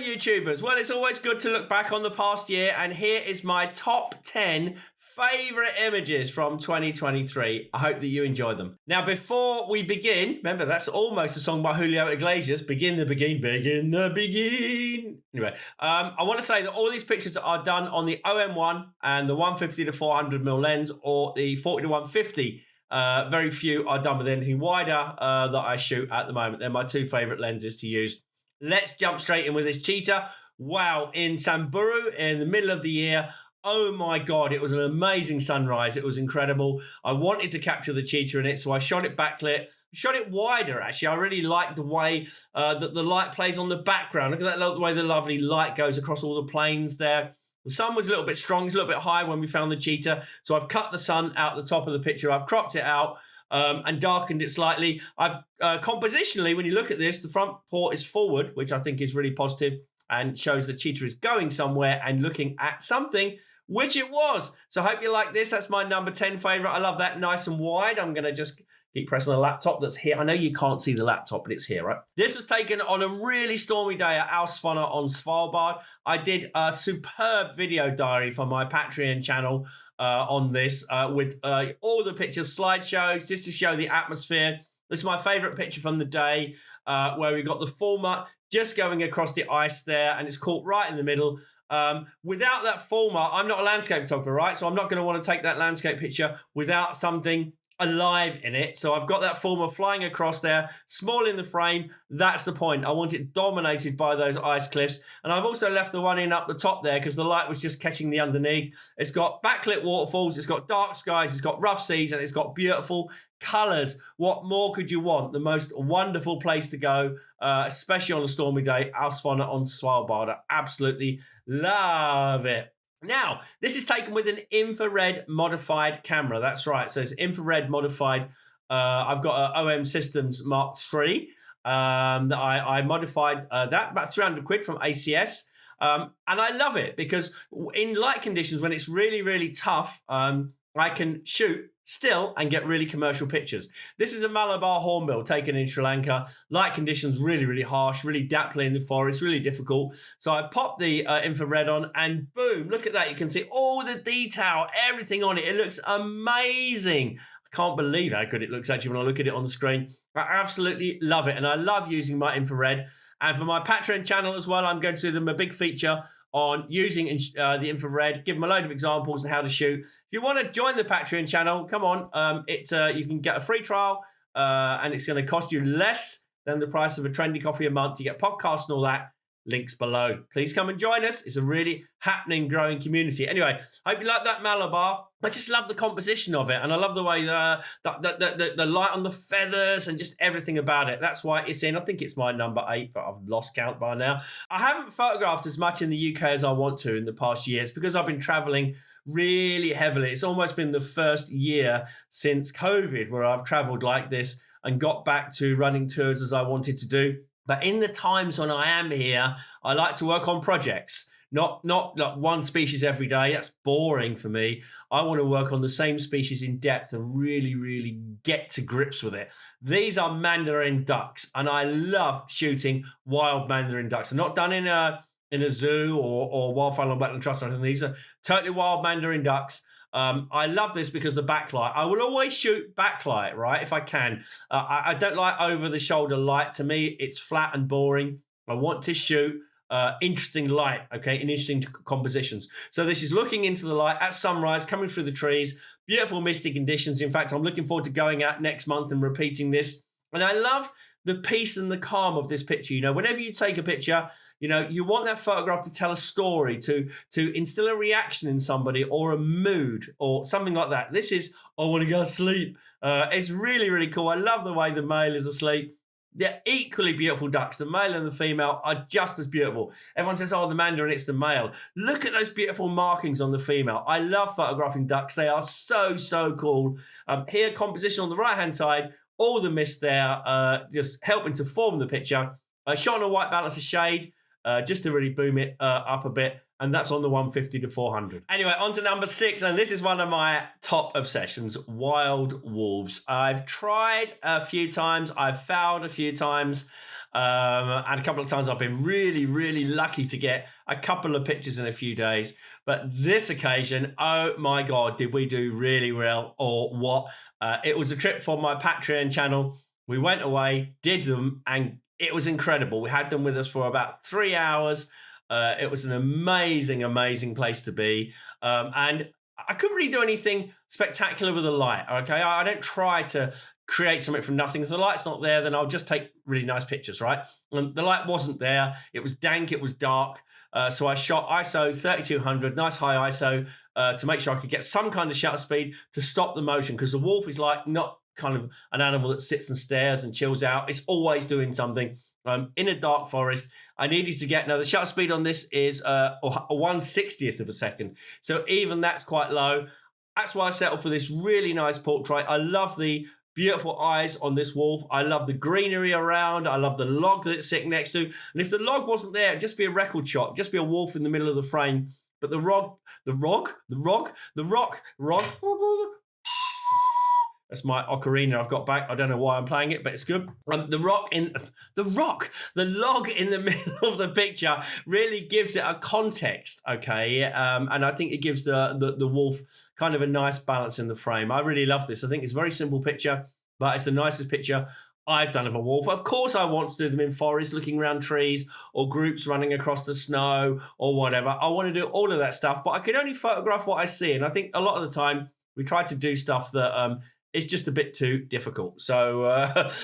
YouTubers. Well, it's always good to look back on the past year, and here is my top 10 favourite images from 2023. I hope that you enjoy them. Now, before we begin, remember that's almost a song by Julio Iglesias, begin the begin. Anyway, I want to say that all these pictures are done on the OM-1 and the 150-400mm lens, or the 40-150. Very few are done with anything wider that I shoot at the moment. They're my two favourite lenses to use. Let's jump straight in with this cheetah. Wow, in Samburu in the middle of the year. Oh my God, it was an amazing sunrise. It was incredible. I wanted to capture the cheetah in it, so I shot it backlit. Shot it wider, actually. I really like the way that the light plays on the background. Look at that, the way the lovely light goes across all the planes there. The sun was a little bit strong. It's a little bit high when we found the cheetah. So I've cut the sun out the top of the picture. I've cropped it out and darkened it slightly. I've compositionally, when you look at this, the front port is forward, which I think is really positive and shows the cheetah is going somewhere and looking at something, which it was. So I hope you like this. That's my number 10 favorite. I love that, nice and wide. I'm going to just keep pressing the laptop that's here. I know you can't see the laptop, but it's here, right? This was taken on a really stormy day at Alwyn on Svalbard. I did a superb video diary for my Patreon channel on this with all the pictures, slideshows, just to show the atmosphere. This is my favorite picture from the day where we got the fulmar just going across the ice there, and it's caught right in the middle. Without that fulmar, I'm not a landscape photographer, right? So I'm not going to want to take that landscape picture without something alive in it. So I've got that fulmar flying across there, small in the frame. That's the point. I want it dominated by those ice cliffs. And I've also left the one in up the top there because the light was just catching the underneath. It's got backlit waterfalls, it's got dark skies, it's got rough seas, and it's got beautiful colours. What more could you want? The most wonderful place to go, especially on a stormy day, Alwyn on Svalbard. I absolutely love it. Now, this is taken with an infrared modified camera. That's right. So it's infrared modified. I've got an OM Systems Mark III that I modified that, about 300 quid from ACS. And I love it because in light conditions, when it's really, really tough, I can shoot still and get really commercial pictures. This is a Malabar hornbill taken in Sri Lanka. Light conditions really, really harsh, really dapply in the forest, really difficult. So I popped the infrared on and boom, look at that. You can see all the detail, everything on it. It looks amazing. I can't believe how good it looks actually when I look at it on the screen. I absolutely love it. And I love using my infrared. And for my Patreon channel as well, I'm going to do them a big feature on using the infrared, give them a load of examples on how to shoot. If you want to join the Patreon channel, come on. You can get a free trial and it's going to cost you less than the price of a trendy coffee a month. You get podcasts and all that. Links below. Please come and join us. It's a really happening, growing community. Anyway, hope you like that Malabar. I just love the composition of it, and I love the way the light on the feathers and just everything about it. That's why it's in. I think it's my number 8, but I've lost count by now. I haven't photographed as much in the UK as I want to in the past years because I've been traveling really heavily. It's almost been the first year since COVID where I've traveled like this and got back to running tours as I wanted to do. But in the times when I am here, I like to work on projects, not like one species every day. That's boring for me. I want to work on the same species in depth and really, really get to grips with it. These are Mandarin ducks, and I love shooting wild Mandarin ducks. They're not done in a zoo or Wildfire and Wetland Trust or anything. These are totally wild Mandarin ducks. I love this because the backlight. I will always shoot backlight, right, if I can. I don't like over-the-shoulder light. To me, it's flat and boring. I want to shoot interesting light, okay, in interesting compositions. So this is looking into the light at sunrise, coming through the trees, beautiful misty conditions. In fact, I'm looking forward to going out next month and repeating this. And I love the peace and the calm of this picture. You know, whenever you take a picture, you know, you want that photograph to tell a story, to instill a reaction in somebody or a mood or something like that. This is, I want to go to sleep. It's really, really cool. I love the way the male is asleep. They're equally beautiful ducks. The male and the female are just as beautiful. Everyone says, oh, the Mandarin, it's the male. Look at those beautiful markings on the female. I love photographing ducks. They are so, so cool. Here, composition on the right-hand side, all the mist there, just helping to form the picture. Shot on a white balance of shade, just to really boom it up a bit. And that's on the 150-400. Anyway, on to number 6. And this is one of my top obsessions, wild wolves. I've tried a few times. I've failed a few times. And a couple of times I've been really, really lucky to get a couple of pictures in a few days. But this occasion, oh my God, did we do really well or what? It was a trip for my Patreon channel. We went away, did them, and it was incredible. We had them with us for about 3 hours. It was an amazing, amazing place to be. And I couldn't really do anything spectacular with the light, okay? I don't try to create something from nothing. If the light's not there, then I'll just take really nice pictures, right? And the light wasn't there. It was dank. It was dark. So I shot ISO 3200, nice high ISO, to make sure I could get some kind of shutter speed to stop the motion, because the wolf is like not kind of an animal that sits and stares and chills out. It's always doing something. In a dark forest, I needed to get, now the shutter speed on this is a 1/60th of a second. So even that's quite low. That's why I settled for this really nice portrait. I love the beautiful eyes on this wolf. I love the greenery around. I love the log that it's sitting next to. And if the log wasn't there, it'd just be a record shot, just be a wolf in the middle of the frame. But the rock. That's my ocarina I've got back. I don't know why I'm playing it, but it's good. The log in the middle of the picture really gives it a context, okay? And I think it gives the wolf kind of a nice balance in the frame. I really love this. I think it's a very simple picture, but it's the nicest picture I've done of a wolf. Of course, I want to do them in forests, looking around trees, or groups running across the snow, or whatever. I want to do all of that stuff, but I can only photograph what I see. And I think a lot of the time we try to do stuff that it's just a bit too difficult. So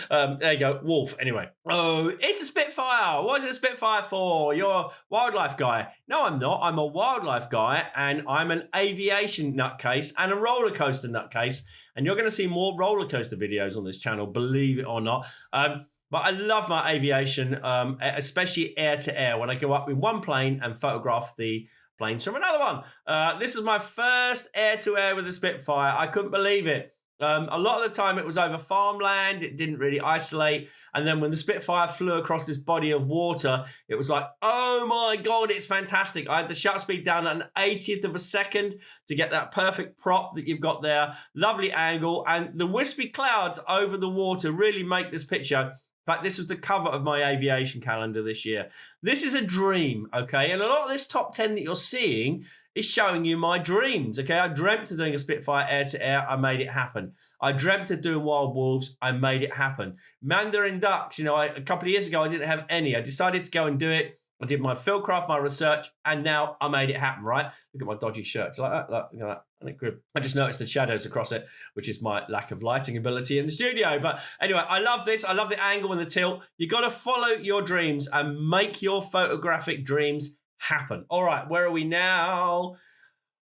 there you go, wolf. Anyway, oh, it's a Spitfire. What is it a Spitfire for? You're a wildlife guy. No, I'm not. I'm a wildlife guy, and I'm an aviation nutcase and a roller coaster nutcase. And you're going to see more roller coaster videos on this channel, believe it or not. But I love my aviation, especially air to air, when I go up in one plane and photograph the planes from another one. This is my first air to air with a Spitfire. I couldn't believe it. A lot of the time it was over farmland. It didn't really isolate. And then when the Spitfire flew across this body of water, it was like, oh my God, it's fantastic. I had the shutter speed down at an 80th of a second to get that perfect prop that you've got there. Lovely angle. And the wispy clouds over the water really make this picture. In fact, this was the cover of my aviation calendar this year. This is a dream, okay? And a lot of this top 10 that you're seeing is showing you my dreams, okay? I dreamt of doing a Spitfire air-to-air. I made it happen. I dreamt of doing wild wolves. I made it happen. Mandarin Ducks, a couple of years ago, I didn't have any. I decided to go and do it. I did my fieldcraft, my research, and now I made it happen, right? Look at my dodgy shirt. Like that, look at that. Isn't it good? I just noticed the shadows across it, which is my lack of lighting ability in the studio. But anyway, I love this. I love the angle and the tilt. You got to follow your dreams and make your photographic dreams happen. All right, where are we now?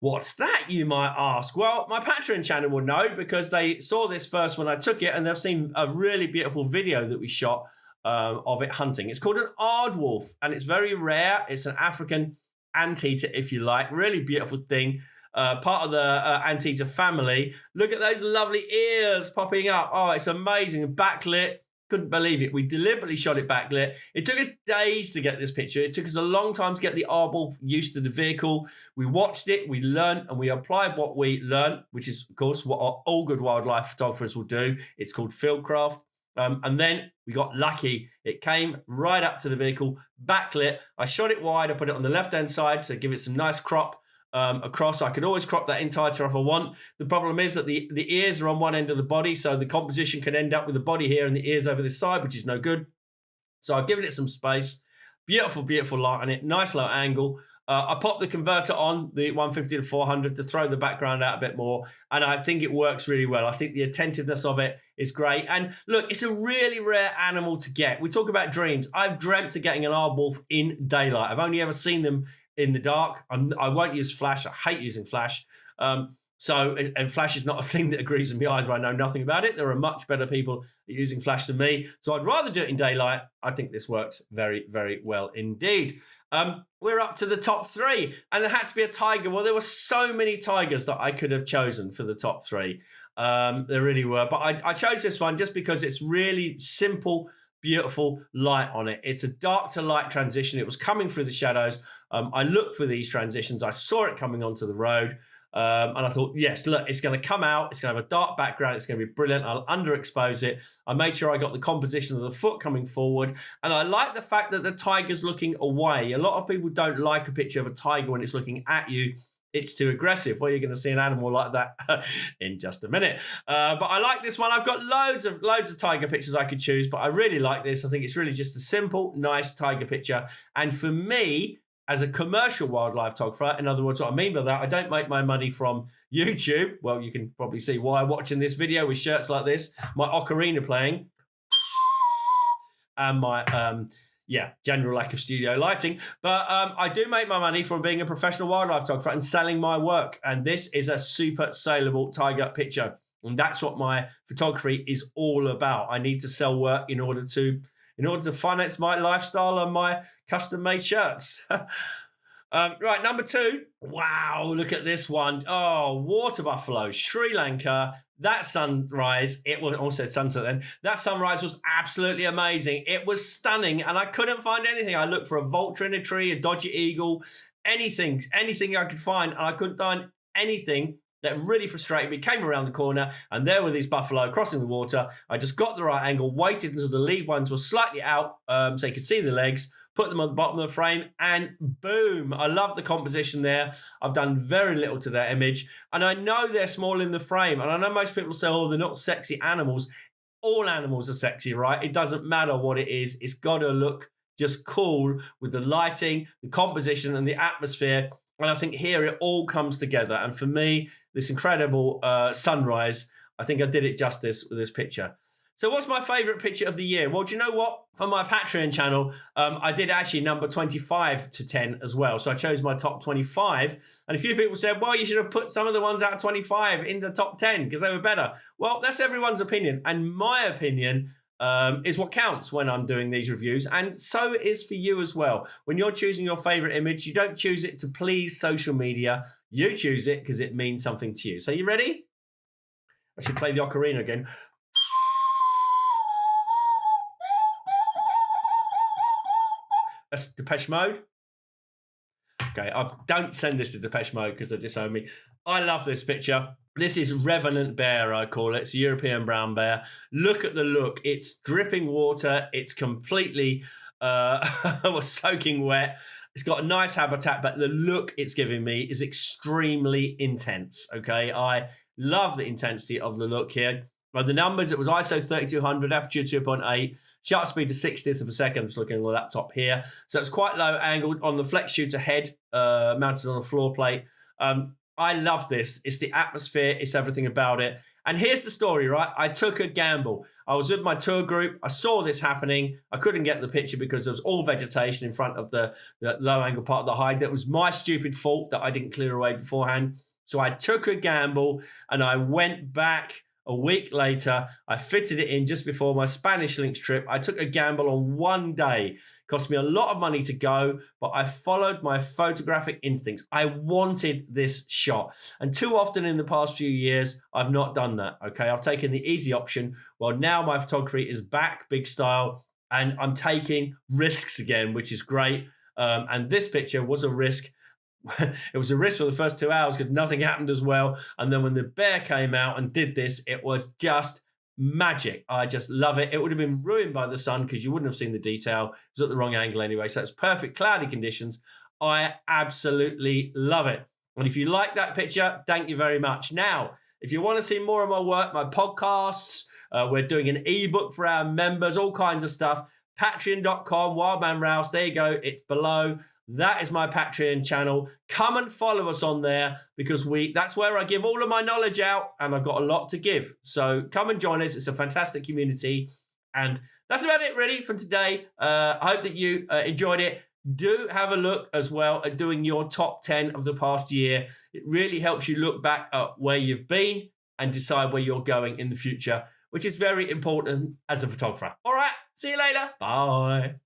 What's that, you might ask? Well, my Patreon channel will know, because they saw this first when I took it, and they've seen a really beautiful video that we shot of it hunting. It's called an aardwolf, and it's very rare. It's an African anteater, if you like. Really beautiful thing. Part of the anteater family. Look at those lovely ears popping up. Oh, it's amazing. Backlit. Couldn't believe it. We deliberately shot it backlit. It took us days to get this picture. It took us a long time to get the aardwolf used to the vehicle. We watched it, we learned, and we applied what we learned, which is, of course, what all good wildlife photographers will do. It's called fieldcraft. And then we got lucky. It came right up to the vehicle, backlit. I shot it wide. I put it on the left-hand side to give it some nice crop across. I could always crop that entire if I want. The problem is that the ears are on one end of the body, so the composition can end up with the body here and the ears over this side, which is no good. So I've given it some space. Beautiful, beautiful light on it. Nice low angle. I popped the converter on, the 150 to 400, to throw the background out a bit more, and I think it works really well. I think the attentiveness of it is great. And look, it's a really rare animal to get. We talk about dreams. I've dreamt of getting an aardwolf in daylight. I've only ever seen them in the dark. I won't use flash. I hate using flash. And flash is not a thing that agrees with me either. I know nothing about it. There are much better people at using flash than me. So I'd rather do it in daylight. I think this works very, very well indeed. We're up to the top 3, and there had to be a tiger. Well, there were so many tigers that I could have chosen for the top 3. There really were. But I chose this one just because it's really simple, beautiful light on it. It's a dark to light transition. It was coming through the shadows. I looked for these transitions. I saw it coming onto the road. And I thought, yes, look, it's going to come out. It's going to have a dark background. It's going to be brilliant. I'll underexpose it. I made sure I got the composition of the foot coming forward. And I like the fact that the tiger's looking away. A lot of people don't like a picture of a tiger when it's looking at you. It's too aggressive. Well, you're going to see an animal like that in just a minute. But I like this one. I've got loads of tiger pictures I could choose, but I really like this. I think it's really just a simple, nice tiger picture. And for me, as a commercial wildlife photographer, in other words, what I mean by that, I don't make my money from YouTube. Well, you can probably see why I'm watching this video with shirts like this, my ocarina playing, and my general lack of studio lighting. But I do make my money from being a professional wildlife photographer and selling my work. And this is a super saleable tiger picture. And that's what my photography is all about. I need to sell work in order to finance my lifestyle and my custom-made shirts. Right, number 2. Wow, look at this one. Oh, water buffalo, Sri Lanka. That sunrise, it was also sunset then. That sunrise was absolutely amazing. It was stunning, and I couldn't find anything. I looked for a vulture in a tree, a dodgy eagle, anything I could find, and I couldn't find anything. That really frustrated me. Came around the corner, and there were these buffalo crossing the water. I just got the right angle, waited until the lead ones were slightly out so you could see the legs, put them on the bottom of the frame, and boom. I love the composition there. I've done very little to that image, and I know they're small in the frame, and I know most people say, oh, they're not sexy animals. All animals are sexy, right? It doesn't matter what it is. It's got to look just cool with the lighting, the composition, and the atmosphere. And I think here it all comes together. And for me, this incredible sunrise, I think I did it justice with this picture. So what's my favorite picture of the year? Well, do you know what? For my Patreon channel, I did actually number 25 to 10 as well. So I chose my top 25. And a few people said, well, you should have put some of the ones out of 25 in the top 10 because they were better. Well, that's everyone's opinion. And my opinion is what counts when I'm doing these reviews. And so it is for you as well. When you're choosing your favorite image, you don't choose it to please social media. You choose it because it means something to you. So you ready? I should play the ocarina again. That's Depeche Mode. Okay, don't send this to Depeche Mode because they disown me. I love this picture. This is Revenant Bear, I call it. It's a European brown bear. Look at the look. It's dripping water. It's completely soaking wet. It's got a nice habitat, but the look it's giving me is extremely intense, okay? I love the intensity of the look here. By the numbers, it was ISO 3200, aperture 2.8, shutter speed to 60th of a second. I'm just looking at the laptop here. So it's quite low angled on the flex shooter head, mounted on a floor plate. I love this. It's the atmosphere. It's everything about it. And here's the story, right? I took a gamble. I was with my tour group. I saw this happening. I couldn't get the picture because there was all vegetation in front of the low angle part of the hide. That was my stupid fault that I didn't clear away beforehand. So I took a gamble and I went back a week later. I fitted it in just before my Spanish links trip. I took a gamble on one day. Cost me a lot of money to go, but I followed my photographic instincts. I wanted this shot. And too often in the past few years, I've not done that, okay? I've taken the easy option. Well, now my photography is back, big style, and I'm taking risks again, which is great. And this picture was a risk. It was a risk for the first 2 hours because nothing happened as well. And then when the bear came out and did this, it was just magic. I just love it. It would have been ruined by the sun because you wouldn't have seen the detail. It was at the wrong angle anyway. So it's perfect cloudy conditions. I absolutely love it. And if you like that picture, thank you very much. Now, if you want to see more of my work, my podcasts, we're doing an ebook for our members, all kinds of stuff. Patreon.com, Wildman Rouse. There you go. It's below. That is my Patreon channel. Come and follow us on there because that's where I give all of my knowledge out and I've got a lot to give. So come and join us. It's a fantastic community. And that's about it really for today. I hope that you enjoyed it. Do have a look as well at doing your top 10 of the past year. It really helps you look back at where you've been and decide where you're going in the future, which is very important as a photographer. All right, see you later. Bye.